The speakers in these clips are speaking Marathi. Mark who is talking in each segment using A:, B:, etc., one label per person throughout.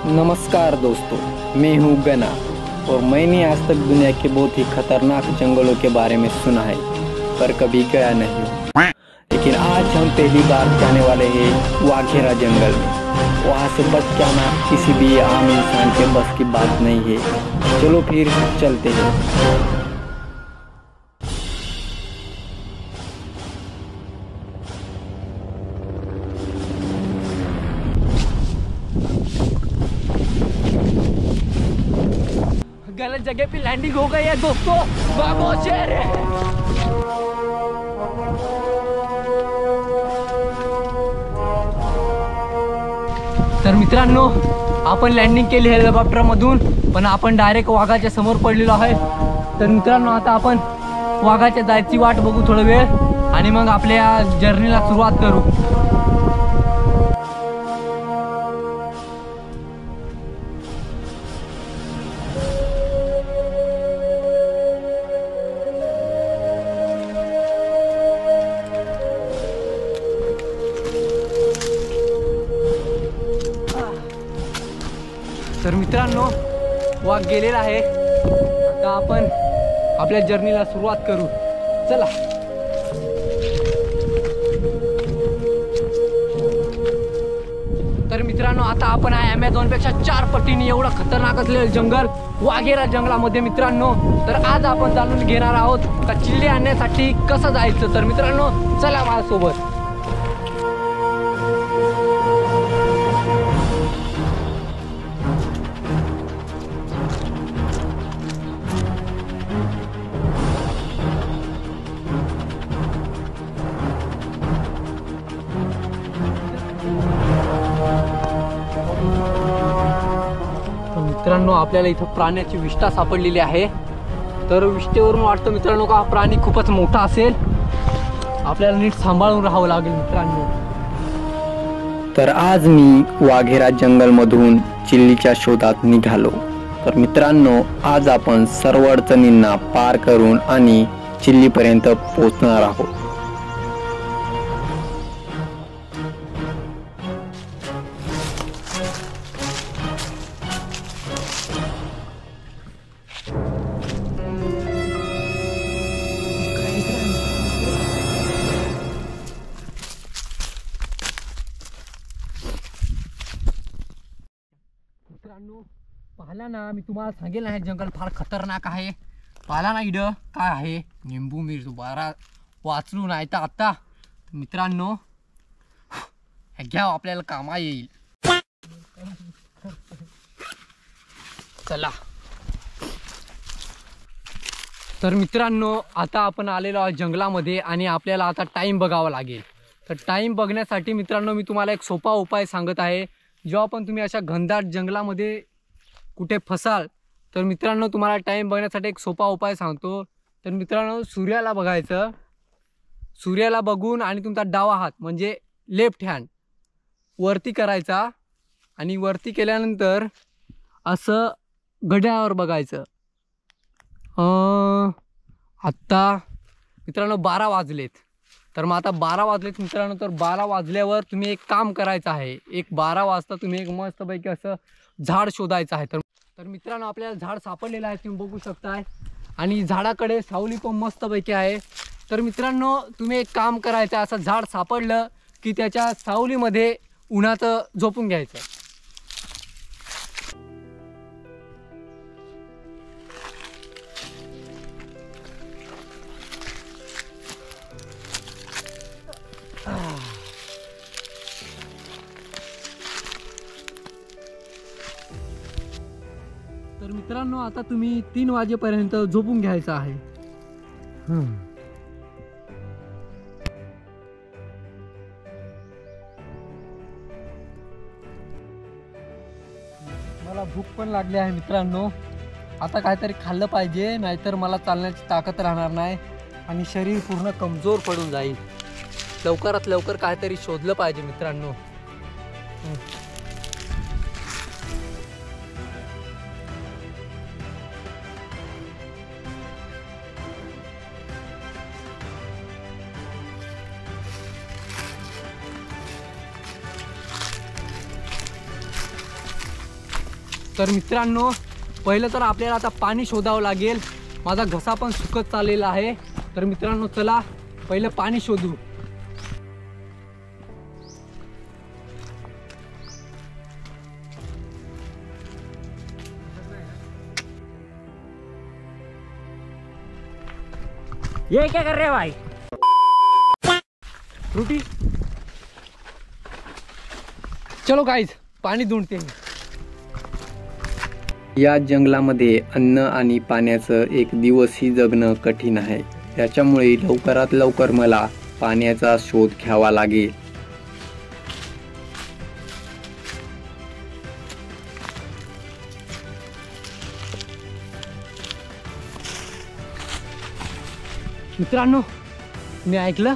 A: नमस्कार दोस्तों, मैं हूँ गना और मैंने आज तक दुनिया के बहुत ही खतरनाक जंगलों के बारे में सुना है पर कभी गया नहीं हूँ। लेकिन आज हम पहली बार जाने वाले हैं वाघेरा जंगल में। वहाँ से बच के आना किसी भी आम इंसान के बस की बात नहीं है। चलो फिर चलते हैं।
B: गलत जगह पे लैंडिंग हो गई है दोस्तों। भागो शेर है। तर मित्रांनो, आपण लँडिंग केली हेलिकॉप्टर मधून, पण आपण डायरेक्ट वाघाच्या समोर पडलेलो आहे। तर मित्रांनो, आता आपण वाघाच्या जायची वाट बघू थोडा वेळ आणि मग आपल्या जर्नीला सुरुवात करू। तर मित्रांनो, वाघ गेलेला आहे। आता आपण आपल्या जर्नीला सुरुवात करू। चला। तर मित्रांनो, आता आपण आहे अमेझॉन पेक्षा 4 पटीने एवढं खतरनाक असलेलं जंगल वाघेरा जंगलामध्ये मित्रांनो। तर आज आपण जाणून घेणार आहोत का चिल्ली आणण्यासाठी कसं जायचं। तर मित्रांनो, चला माझ्यासोबत। मित्रांनो, आपल्याला इथं प्राण्याची विष्ठा सापडलेली आहे। तर विष्ठेवरून वाटतं मित्रांनो का हा प्राणी खूपच मोठा असेल। आपल्याला नीट सांभाळून राहावं लागेल मित्रांनो।
A: तर आज मी वाघेरा जंगलमधून चिल्लीच्या शोधात निघालो। तर मित्रांनो, आज आपण सर्व अडचणींना पार करून आणि चिल्लीपर्यंत पोहोचणार आहोत।
B: मित्रांनो, पाहिला ना, मी तुम्हाला सांगेल ना, हे जंगल फार खतरनाक आहे। पाहिला ना इथं काय आहे, निंबू मिरची बारा वाचलू नाही तर आता मित्रांनो हे घ्या, आपल्याला कामा येईल। चला। तर मित्रांनो, आता आपण आलेलो आहोत जंगलामध्ये आणि आपल्याला आता टाइम बघावा लागेल। तर टाइम बघण्यासाठी मित्रांनो, मी तुम्हाला एक सोपा उपाय सांगत आहे। जेव्हा पण तुम्ही अशा घनदाट जंगलामध्ये कुठे फसाल तर मित्रांनो, तुम्हाला टाइम बघण्यासाठी एक सोपा उपाय सांगतो। तर मित्रांनो, सूर्याला बघायचं, सूर्याला बघून आणि तुमचा डावा हात म्हणजे लेफ्ट हँड वरती करायचा आणि वरती केल्यानंतर असं घड्याळावर बघायचं। आत्ता मित्रांनो 12 वाजलेत। तर मग आता 12 वाजलेत मित्रांनो। तर 12 वाजल्यावर तुम्ही एक काम करायचं आहे। एक 12 वाजता तुम्ही एक मस्तपैकी असं झाड शोधायचं आहे। तर मित्रांनो, आपल्याला झाड सापडलेलं आहे, तुम्ही बघू शकताय। आणि झाडाकडे सावली पण मस्तपैकी आहे। तर मित्रांनो, तुम्ही एक काम करायचं, असं झाड सापडलं की त्याच्या सावलीमध्ये उन्हात झोपून घ्यायचं। तर मित्रांनो, आता तुम्ही 3 वाजेपर्यंत झोपून घ्यायचं आहे। मला भूक पण लागली आहे मित्रांनो। आता काहीतरी खाल्लं पाहिजे, नाहीतर मला चालण्याची ताकद राहणार नाही आणि शरीर पूर्ण कमजोर पडून जाईल। लवकरात लवकर काहीतरी शोधलं पाहिजे मित्रांनो। तर मित्रांनो पहिलं तर आपल्याला आता पाणी शोधावं लागेल. माझा घसा पण सुकत चाललेला आहे. तर मित्रांनो चला पहिलं पाणी शोधू.
C: ये क्या कर रहे हो भाई?
B: फ्रूटी चलो गाइस पाणी ढूंढते हैं.
A: या जंगलामध्ये अन्न आणि पाण्याचं एक दिवसही जगणं कठीण आहे. त्याच्यामुळे लवकरात लवकर मला पाण्याचा शोध घ्यावा लागेल.
B: मित्रांनो मी ऐकलं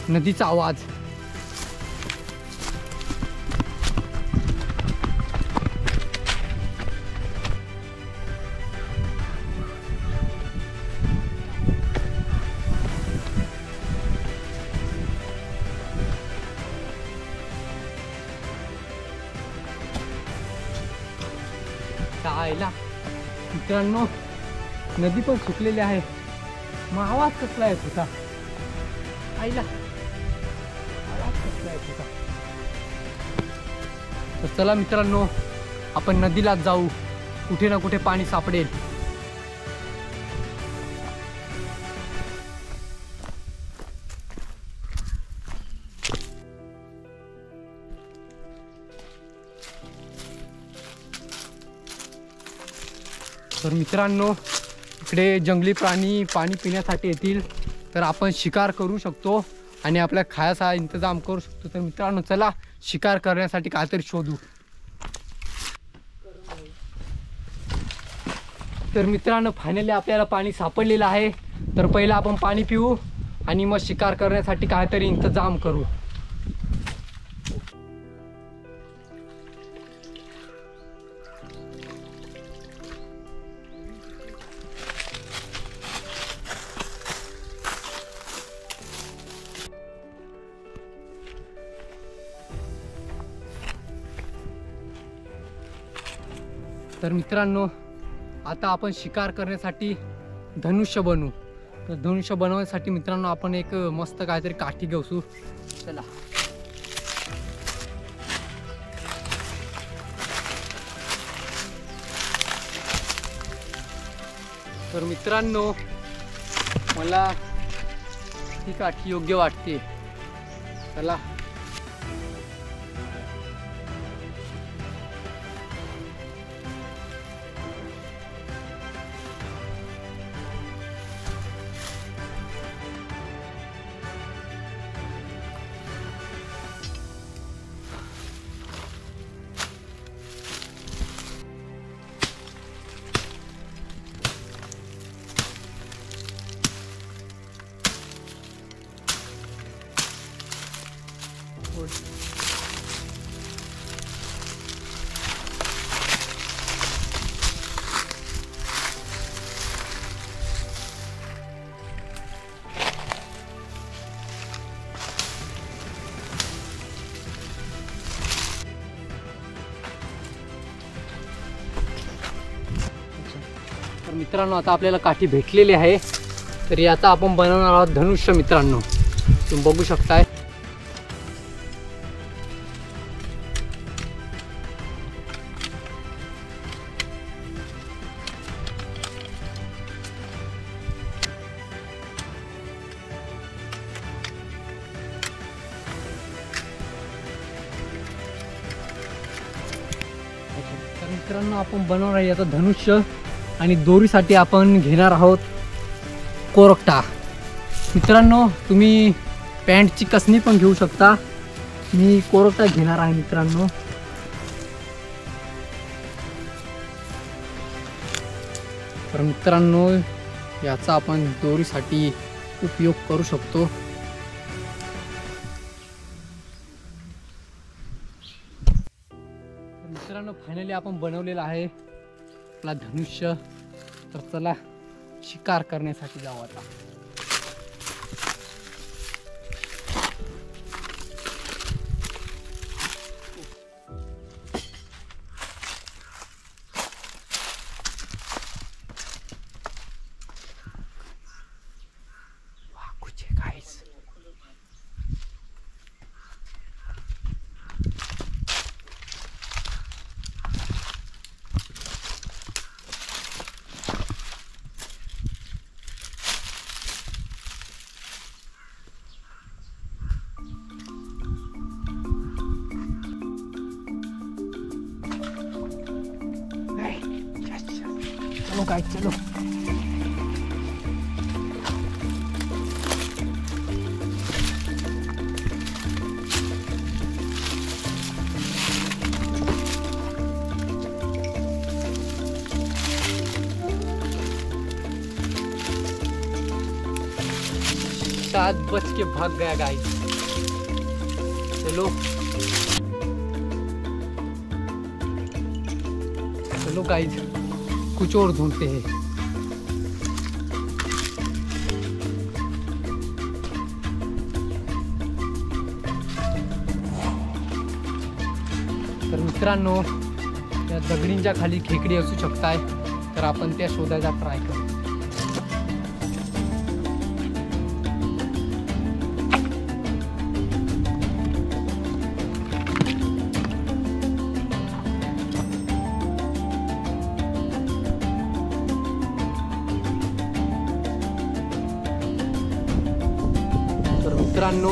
B: नदीचा आवाज. मित्रांनो नदी पण सुकलेली आहे. मग आवाज कसला येत होता? आईला आवाज कसला येत होता? तर चला मित्रांनो आपण नदीला जाऊ. कुठे ना कुठे पाणी सापडेल. तर मित्रांनो इकडे जंगली प्राणी पाणी पिण्यासाठी येतील. तर आपण शिकार करू शकतो आणि आपल्या खायाचा इंतजाम करू शकतो. तर मित्रांनो चला शिकार करण्यासाठी काहीतरी शोधू. तर मित्रांनो फायनली आपल्याला पाणी सापडलेलं आहे. तर पहिलं आपण पाणी पिऊ आणि मग शिकार करण्यासाठी काहीतरी इंतजाम करू. तर मित्रांनो आता आपण शिकार करण्यासाठी धनुष्य बनवू. तर धनुष्य बनवण्यासाठी मित्रांनो आपण एक मस्त काहीतरी काठी घेऊ. चला तर मित्रांनो मला ही काठी योग्य वाटते. चला तर मित्रांनो आता आपल्याला काठी भेटलेली आहे. तर याचा आपण बनवणार आहोत धनुष्य. मित्रांनो तुम्ही बघू शकताय. तर मित्रांनो आपण बनवणार आहे याचं धनुष्य आणि दोरीसाठी आपण घेणार आहोत कोरकटा. मित्रांनो तुम्ही पॅन्टची कसणी पण घेऊ शकता. मी कोरकटा घेणार आहे मित्रांनो. तर मित्रांनो याचा आपण दोरीसाठी उपयोग करू शकतो. मित्रांनो फायनली आपण बनवलेला आहे आपला धनुष्य. तर चला शिकार करण्यासाठी जाऊ आता. चलो गाइस चलो। सात बज के भाग गया गाइस। चलो चलो गाइस, कुछ और ढूंढते हैं। तर मित्रांनो, या दगडींच्या खाली खेकडी असू शकताय, तर आपण त्या शोधायचा ट्राय करू। मित्रांनो,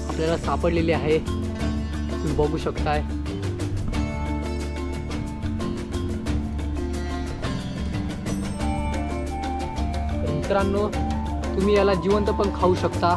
B: आपल्याला सापडलेले आहे, तुम्ही बघू शकताय। मित्रांनो, तुम्ही याला जिवंत पण खाऊ शकता।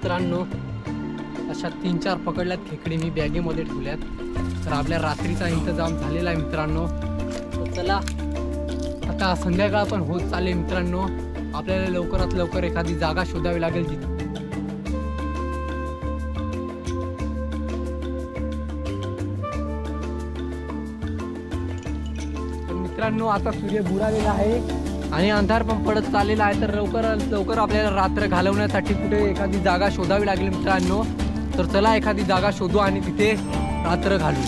B: मित्रांनो, अशा 3-4 पकडल्यात खेकडी मी बॅगेमध्ये ठेवल्यात। तर आपल्या रात्रीचा इंतजाम झालेला आहे मित्रांनो। तर चला, आता संध्याकाळ पण होत चालले मित्रांनो, आपल्याला लवकरात लवकर एखादी जागा शोधावी लागेल जिथे मित्रांनो आता सूर्य बुडालेला आहे आणि अंधार पण पडत चाललेला आहे। तर लवकरात लवकर आपल्याला रात्र घालवण्यासाठी कुठे एखादी जागा शोधावी लागेल मित्रांनो। तर चला एखादी जागा शोधू आणि तिथे रात्र घालू।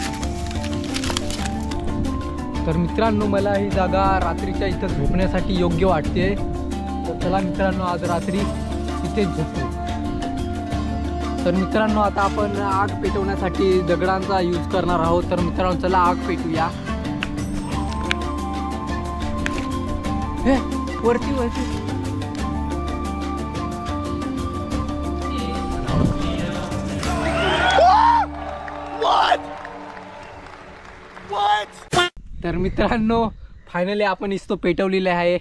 B: तर मित्रांनो, मला ही जागा रात्रीच्या इथं झोपण्यासाठी योग्य वाटते। तर चला मित्रांनो, आज रात्री इथेच झोपू। तर मित्रांनो, आता आपण आग पेटवण्यासाठी दगडांचा यूज करणार आहोत। तर मित्रांनो, चला आग पेटूया। हे वरती वरती तर मित्रांनो, फायनली आपण इस्तो पेटवलेले आहे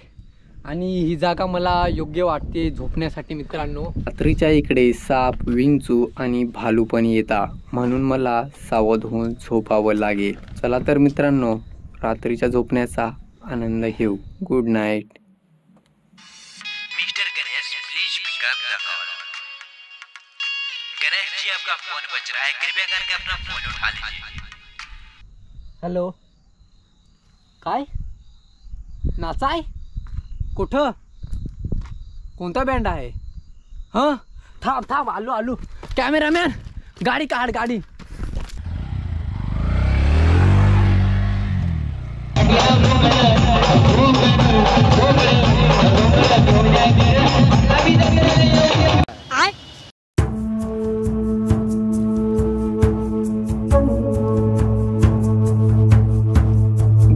B: आणि ही जागा मला योग्य वाटते झोपण्यासाठी मित्रांनो।
A: रात्रीच्या इकडे साप, विंचू आणि भालू पण येतात, म्हणून मला सावध होऊन झोपावं लागेल। चला तर मित्रांनो, रात्रीच्या झोपण्याचा आनंद घेऊ। Good night.
D: Mister Ganesh, please pick up the call. Ganesh ji, आपका फोन बज रहा है, कृपया करके अपना फोन उठा लीजिए।
B: हॅलो, काय नाचाय? कुठं? कोणता बँड आहे? हां, थांब थांब, आलो आलो। कॅमेरामॅन, गाडी काढ गाडी।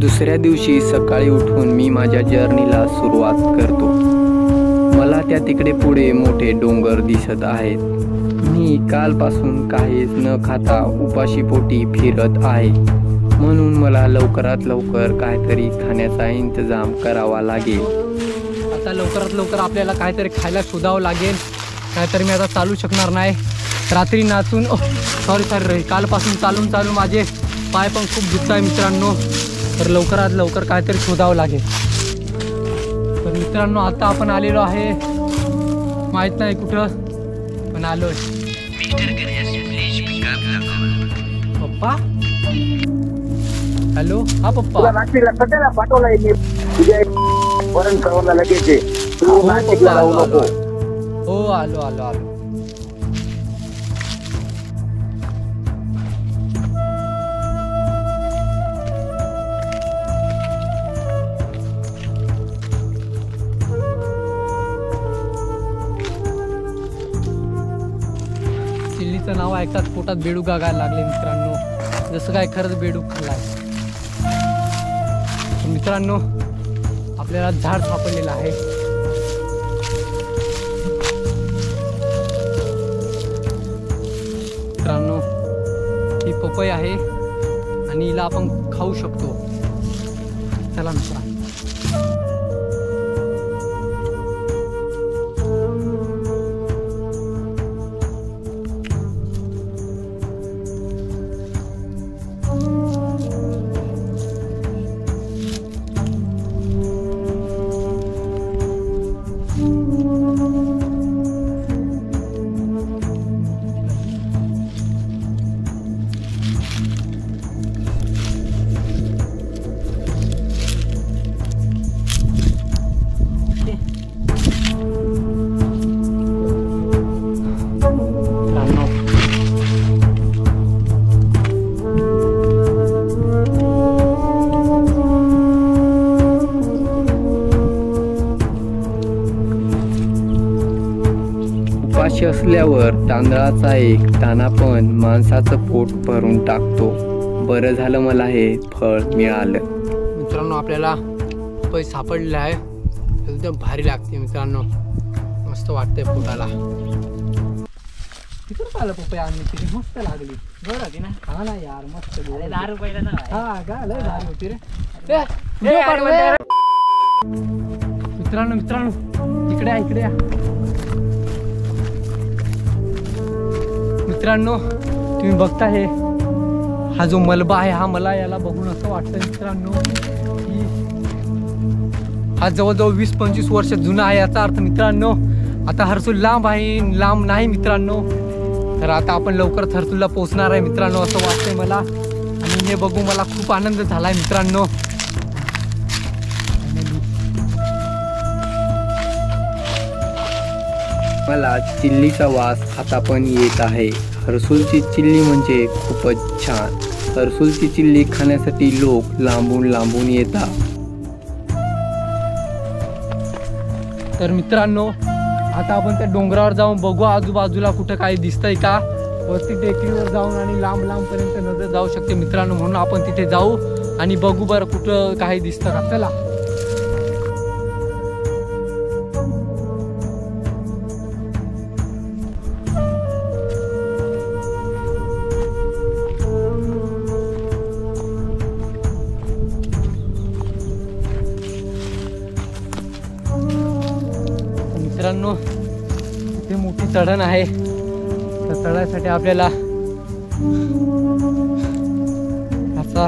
A: दुसऱ्या दिवशी सकाळी उठून मी माझ्या जर्नीला सुरुवात करतो। मला त्या तिकडे पुढे मोठे डोंगर दिसत आहेत। मी कालपासून काहीच न खाता उपाशी पोटी फिरत आहे, म्हणून मला लवकरात लवकर काहीतरी खाण्याचा इंतजाम करावा लागेल।
B: आता लवकरात लवकर आपल्याला काहीतरी खायला शोधावं लागेल, नाहीतर मी आता चालू शकणार नाही। रात्री नाचून सॉरी कालपासून चालून माझे पाय पण खूप दुखत आहे मित्रांनो। तर लवकरात लवकर काहीतरी शोधावं लागेल। तर मित्रांनो, आता आपण आलेलो आहे, माहित नाही कुठं, पण आलोय।
D: Mister Ganesh, please pick up the call.
B: पप्पा, हॅलो, हा पप्पा।
E: तुला नाशिकला सध्याला पाठवलाय मी, तुझ्या वरण करवला लगेच आहे। तू नाशिकला राहू नको।
B: हो, आलो आलो आलो। चिल्लीचं नाव ऐकताच पोटात बेडूक गागायला लागले मित्रांनो, जसं काय खरंच बेडूक खाल्लाय. तर मित्रांनो आपल्याला झाड सापडलेलं आहे. मित्रांनो ही पपई आहे आणि हिला आपण खाऊ शकतो. चला मित्रांनो.
A: उपाशी असल्यावर तांदळाचा एक दाणा पण माणसाचं पोट भरून टाकतो. बरं झालं मला हे फळ मिळालं.
B: मित्रांनो आपल्याला पपई सापडलेला आहे. एकदम भारी लागते मित्रांनो, मस्त वाटतंय पोटाला. तिकडं आलं पपई आणली तरी मस्त लागली. बरं होती ना? हा ना यार मस्त.
C: 10 रुपयाला ना.
B: हा का लय भारी होती रे. मित्रांनो मित्रांनो इकडे या, इकडे या. मित्रांनो तुम्ही बघता हे हा जो मलबा आहे, हा मला याला बघून असं वाटतं मित्रांनो की हा जवळजवळ 20-25 वर्ष जुना आहे. याचा अर्थ मित्रांनो आता हर्सूल लांब आहे, लांब नाही मित्रांनो. तर आता आपण लवकरच हर्सूलला पोहोचणार आहे मित्रांनो असं वाटतंय मला. आणि हे बघून मला खूप आनंद झालाय मित्रांनो.
A: मला चिल्लीचा वास आता पण येत आहे. हर्सूलची चिल्ली म्हणजे खूपच छान. हर्सूलची चिल्ली खाण्यासाठी लोक लांबून लांबून येतात.
B: तर मित्रांनो आता आपण त्या डोंगरावर जाऊन बघू आजूबाजूला कुठं काही दिसतंय का. वरती टेकडीवर जाऊन आणि लांब लांबपर्यंत नजर जाऊ शकते मित्रांनो, म्हणून आपण तिथे जाऊ आणि बघू बरं कुठं काही दिसतं का. चला. मित्रांनो इथे मोठी चढण आहे. त्या चढायसाठी आपल्याला याचा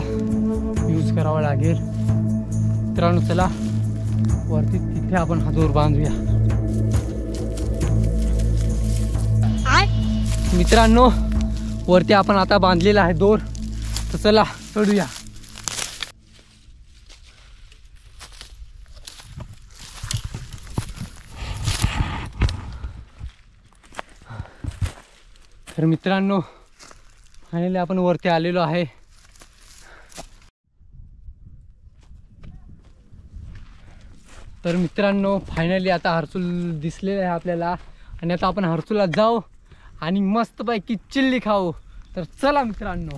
B: यूज करावा लागेल मित्रांनो. चला वरती तिथे आपण हा दोर बांधूया मित्रांनो. वरती आपण आता बांधलेला आहे दोर, तर चला चढूया. तर मित्रांनो फायनली आपण वरती आलेलो आहे. तर मित्रांनो फायनली आता हर्सूल दिसलेलं आहे आपल्याला आणि आता आपण हर्सूलला जाऊ आणि मस्तपैकी चिल्ली खाऊ. तर चला मित्रांनो.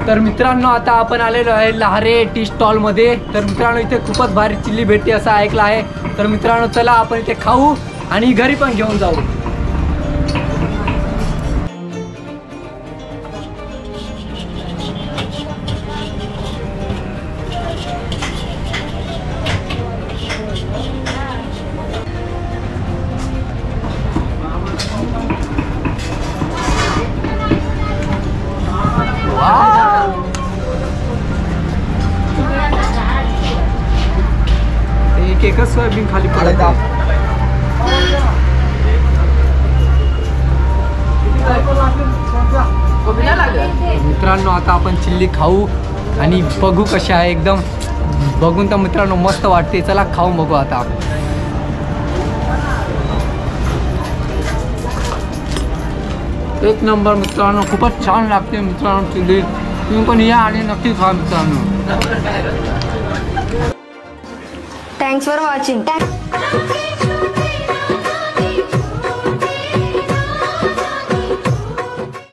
B: तर मित्रांनो आता आपण आलेलो आहे लहारे टी स्टॉल मध्ये. तर मित्रांनो इथे खूपच भारी चिल्ली भेटते असं ऐकलं आहे. तर मित्रांनो चला आपण इथे खाऊ आणि घरी पण घेऊन जाऊ. एक एकच सोयाबीन खाली पडत आहे. मित्रांनो आता आपण चिल्ली खाऊ आणि बघू कशी आहे. एकदम बघून तर मित्रांनो मस्त वाटते. चला खाऊन बघू आता. एक नंबर मित्रांनो, खूपच छान लागते मित्रांनो चिल्ली. तुम्ही पण या आणि नक्की खा मित्रांनो.
F: Thanks for watching.